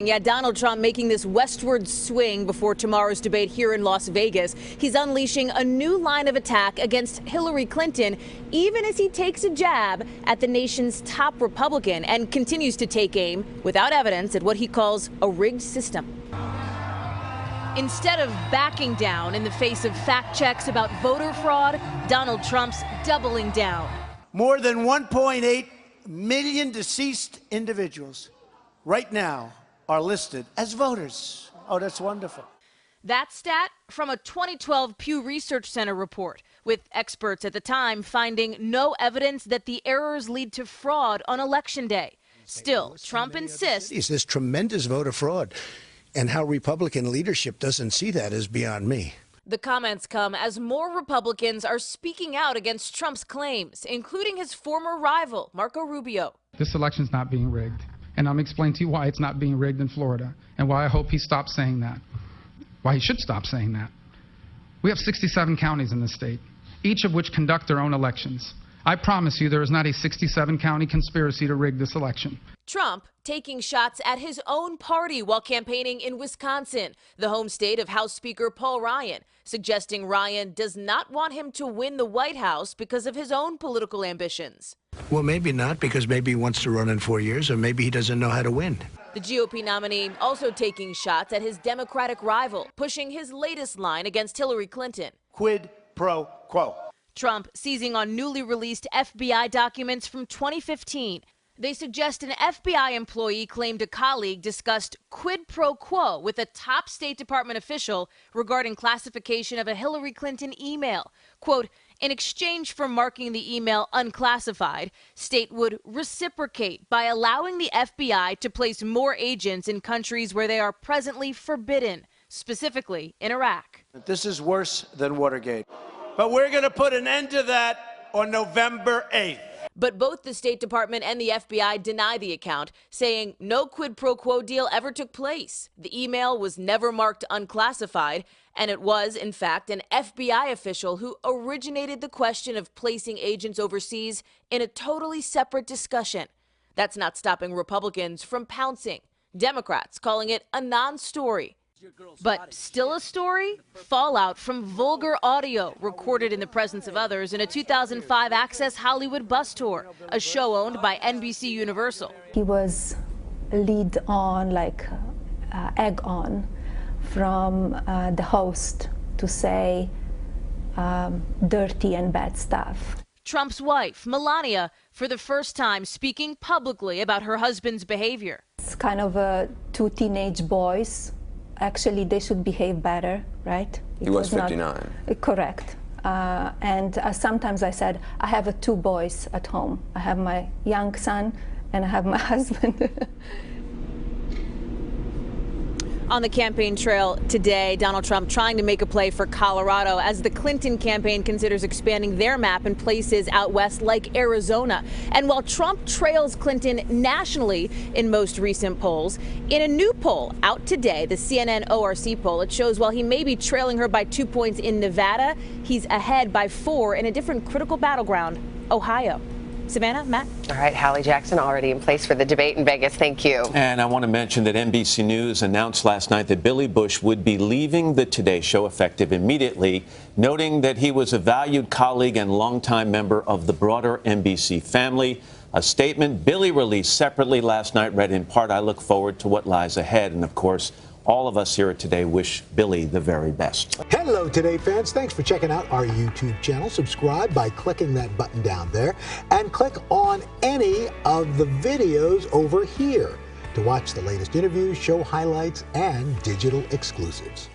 Yeah, Donald Trump making this westward swing before tomorrow's debate here in Las Vegas. He's unleashing a new line of attack against Hillary Clinton, even as he takes a jab at the nation's top Republican and continues to take aim, without evidence, at what he calls a rigged system. Instead of backing down in the face of fact checks about voter fraud, Donald Trump's doubling down. More than 1.8 million deceased individuals right now are listed as voters. Oh, that's wonderful. That stat from a 2012 Pew Center report, with experts at the time finding no evidence that the errors lead to fraud on Election Day. Still, Trump insists there's tremendous voter fraud, and how Republican leadership doesn't see that is beyond me. The comments come as more Republicans are speaking out against Trump's claims, including his former rival, Marco Rubio. This election's not being rigged. And I'm explaining to you why it's not being rigged in Florida and why I hope he stops saying that, why he should stop saying that. We have 67 counties in this state, each of which conduct their own elections. I promise you there is not a 67-county conspiracy to rig this election. Trump taking shots at his own party while campaigning in Wisconsin, the home state of House Speaker Paul Ryan, suggesting Ryan does not want him to win the White House because of his own political ambitions. Well, maybe not, because maybe he wants to run in 4 years, or maybe he doesn't know how to win. The GOP nominee also taking shots at his Democratic rival, pushing his latest line against Hillary Clinton. Quid pro quo. Trump seizing on newly released FBI documents from 2015. They suggest an FBI employee claimed a colleague discussed quid pro quo with a top State Department official regarding classification of a Hillary Clinton email. Quote, in exchange for marking the email unclassified, State would reciprocate by allowing the FBI to place more agents in countries where they are presently forbidden, specifically in Iraq. This is worse than Watergate. But we're going to put an end to that on November 8th. But both the State Department and the FBI deny the account, saying no quid pro quo deal ever took place. The email was never marked unclassified, and it was, in fact, an FBI official who originated the question of placing agents overseas in a totally separate discussion. That's not stopping Republicans from pouncing. Democrats calling it a non-story. But still a story? Fallout from vulgar audio recorded in the presence of others in a 2005 Access Hollywood bus tour, a show owned by NBC Universal. He was lead on, like egg on, from the host to say dirty and bad stuff. Trump's wife, Melania, for the first time speaking publicly about her husband's behavior. It's kind of two teenage boys. Actually, they should behave better, right? He was 59. Correct. And sometimes I said, I have two boys at home. I have my young son and I have my husband. On the campaign trail today, Donald Trump trying to make a play for Colorado as the Clinton campaign considers expanding their map in places out west like Arizona. And while Trump trails Clinton nationally in most recent polls, in a new poll out today, the CNN ORC poll, it shows while he may be trailing her by 2 points in Nevada, he's ahead by 4 in a different critical battleground, Ohio. Savannah, Matt. All right, Hallie Jackson already in place for the debate in Vegas. Thank you. And I want to mention that NBC News announced last night that Billy Bush would be leaving the Today Show effective immediately, noting that he was a valued colleague and longtime member of the broader NBC family. A statement Billy released separately last night read in part, I look forward to what lies ahead. And of course, all of us here at Today wish Billy the very best. Hello, Today fans. Thanks for checking out our YouTube channel. Subscribe by clicking that button down there and click on any of the videos over here to watch the latest interviews, show highlights, and digital exclusives.